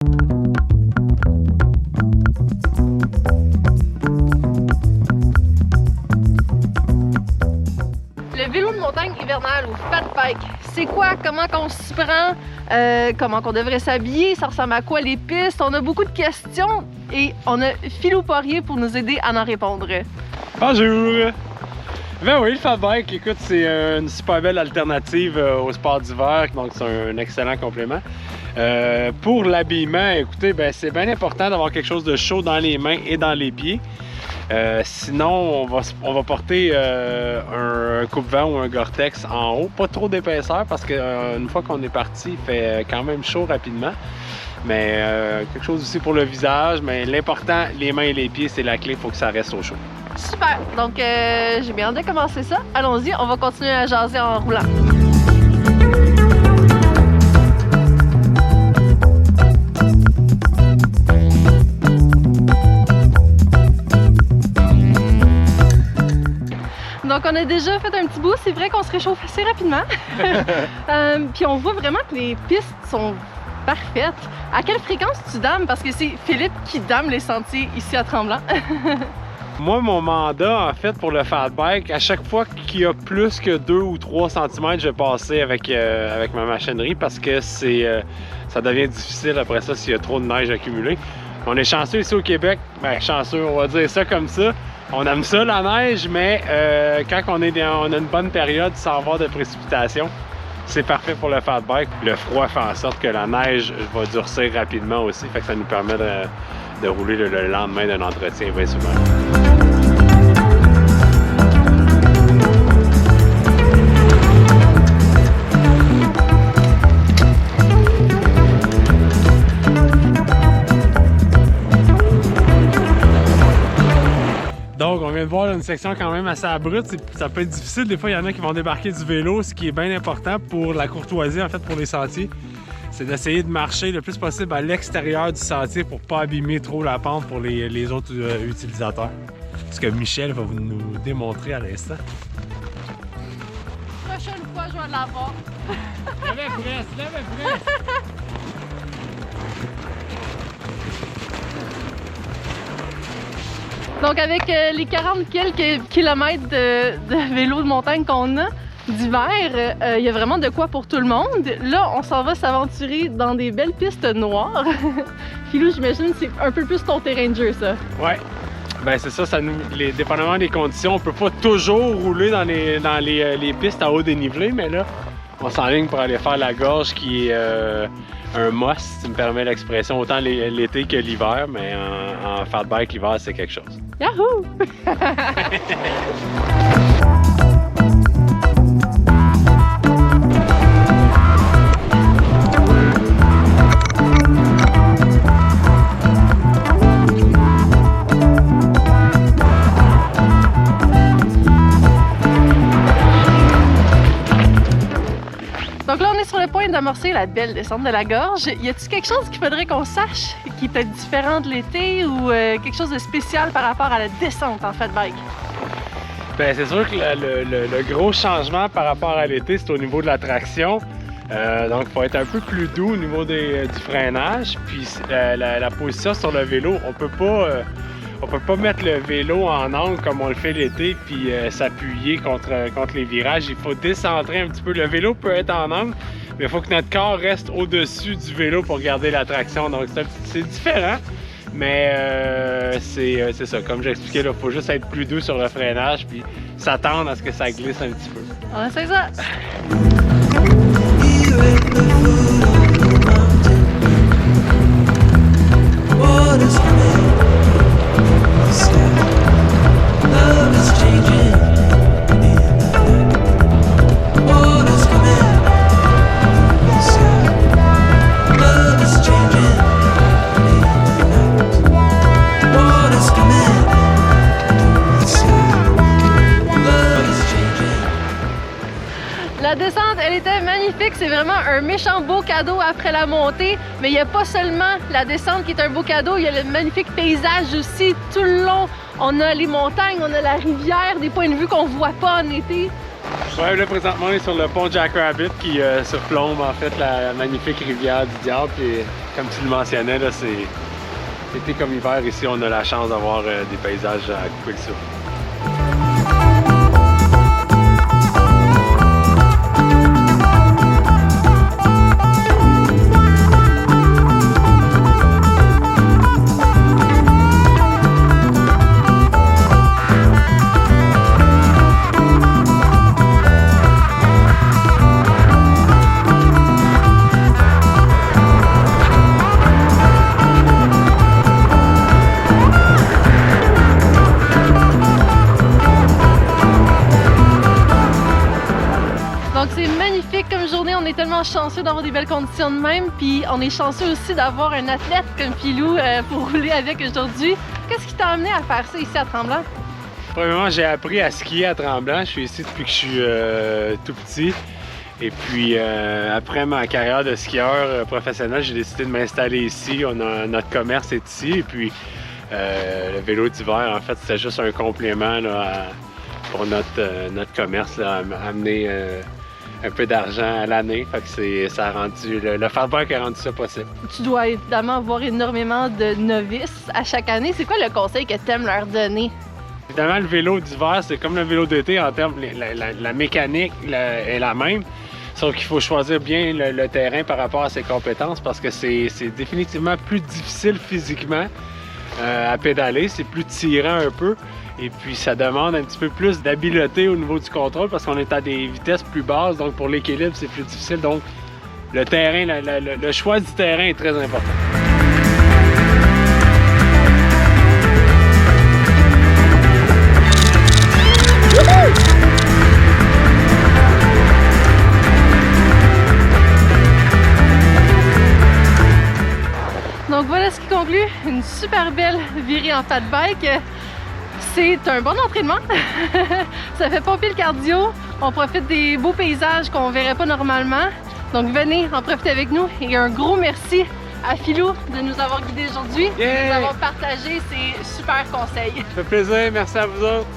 Le vélo de montagne hivernal ou fat bike, c'est quoi? Comment qu'on s'y prend? Comment qu'on devrait s'habiller? Ça ressemble à quoi les pistes? On a beaucoup de questions et on a Philou Poirier pour nous aider à en répondre. Bonjour! Ben oui, le fat bike, écoute, c'est une super belle alternative au sport d'hiver, donc c'est un excellent complément. Pour l'habillement, écoutez, ben, c'est bien important d'avoir quelque chose de chaud dans les mains et dans les pieds. Sinon, on va porter un coupe-vent ou un Gore-Tex en haut. Pas trop d'épaisseur parce qu'une fois qu'on est parti, il fait quand même chaud rapidement. Mais quelque chose aussi pour le visage. Mais l'important, les mains et les pieds, c'est la clé. Il faut que ça reste au chaud. Super! Donc, j'ai bien hâte de commencer ça. Allons-y, on va continuer à jaser en roulant. Donc on a déjà fait un petit bout, c'est vrai qu'on se réchauffe assez rapidement. Puis on voit vraiment que les pistes sont parfaites. À quelle fréquence tu dames? Parce que c'est Philippe qui dame les sentiers ici à Tremblant. Moi, mon mandat, en fait, pour le fat bike, à chaque fois qu'il y a plus que 2 ou 3 cm, je vais passer avec ma machinerie parce que ça devient difficile après ça s'il y a trop de neige accumulée. On est chanceux ici au Québec, ben chanceux, on va dire ça comme ça. On aime ça la neige, mais quand on a une bonne période sans avoir de précipitations, c'est parfait pour le fat bike. Le froid fait en sorte que la neige va durcir rapidement aussi, fait que ça nous permet de rouler le lendemain d'un entretien bien souvent. Donc, on vient de voir une section quand même assez abrupte. Ça peut être difficile. Des fois, il y en a qui vont débarquer du vélo. Ce qui est bien important pour la courtoisie, en fait, pour les sentiers, c'est d'essayer de marcher le plus possible à l'extérieur du sentier pour ne pas abîmer trop la pente pour les autres utilisateurs. Ce que Michel va nous démontrer à l'instant. Prochaine fois, je vais l'avoir. Lève presse. Donc avec les 40 quelques kilomètres de vélo de montagne qu'on a d'hiver, il y a vraiment de quoi pour tout le monde. Là, on s'en va s'aventurer dans des belles pistes noires. Philou, j'imagine c'est un peu plus ton terrain de jeu, ça. Ouais. Ben c'est ça, dépendamment des conditions, on peut pas toujours rouler dans les pistes à haut dénivelé, mais là, on s'enligne pour aller faire la gorge qui est un must, si tu me permets l'expression, autant l'été que l'hiver, mais en fat bike, l'hiver, c'est quelque chose. Yahoo! Donc là, on est sur le point d'amorcer la belle descente de la gorge. Y a-t-il quelque chose qu'il faudrait qu'on sache qui est peut-être différent de l'été ou quelque chose de spécial par rapport à la descente en fat bike? Bien, c'est sûr que le gros changement par rapport à l'été, c'est au niveau de la traction. Donc, il faut être un peu plus doux au niveau du freinage. Puis la position sur le vélo, on peut pas mettre le vélo en angle comme on le fait l'été puis s'appuyer contre les virages. Il faut décentrer un petit peu. Le vélo peut être en angle, mais il faut que notre corps reste au-dessus du vélo pour garder la traction. Donc c'est différent, mais c'est ça. Comme j'expliquais, il faut juste être plus doux sur le freinage puis s'attendre à ce que ça glisse un petit peu. On essaie ça! La descente, elle était magnifique. C'est vraiment un méchant beau cadeau après la montée. Mais il n'y a pas seulement la descente qui est un beau cadeau, il y a le magnifique paysage aussi tout le long. On a les montagnes, on a la rivière, des points de vue qu'on ne voit pas en été. Ouais, là présentement on est sur le pont Jack Rabbit qui surplombe en fait la magnifique rivière du Diable qui est comme tu le mentionnais, là, c'est été comme hiver ici, on a la chance d'avoir des paysages à couper le souffle. Donc c'est magnifique comme journée, on est tellement chanceux d'avoir des belles conditions de même, puis on est chanceux aussi d'avoir un athlète comme Philou pour rouler avec aujourd'hui. Qu'est-ce qui t'a amené à faire ça ici à Tremblant? Premièrement, j'ai appris à skier à Tremblant. Je suis ici depuis que je suis tout petit. Et puis, après ma carrière de skieur professionnel, j'ai décidé de m'installer ici. Notre commerce est ici. Et puis, le vélo d'hiver, en fait, c'était juste un complément là, pour notre commerce, là, amener un peu d'argent à l'année. Fait que ça a rendu, le fat-bike a rendu ça possible. Tu dois évidemment avoir énormément de novices à chaque année. C'est quoi le conseil que tu aimes leur donner? Évidemment, le vélo d'hiver, c'est comme le vélo d'été en termes, la mécanique est la même. Sauf qu'il faut choisir bien le terrain par rapport à ses compétences parce que c'est définitivement plus difficile physiquement à pédaler. C'est plus tirant un peu. Et puis, ça demande un petit peu plus d'habileté au niveau du contrôle parce qu'on est à des vitesses plus basses. Donc, pour l'équilibre, c'est plus difficile. Donc, le terrain, le choix du terrain est très important. Donc voilà ce qui conclut une super belle virée en fat bike. C'est un bon entraînement. Ça fait pomper le cardio. On profite des beaux paysages qu'on ne verrait pas normalement. Donc venez en profiter avec nous et un gros merci à Philou de nous avoir guidés aujourd'hui et de nous avoir partagé ses super conseils. Ça fait plaisir, merci à vous autres.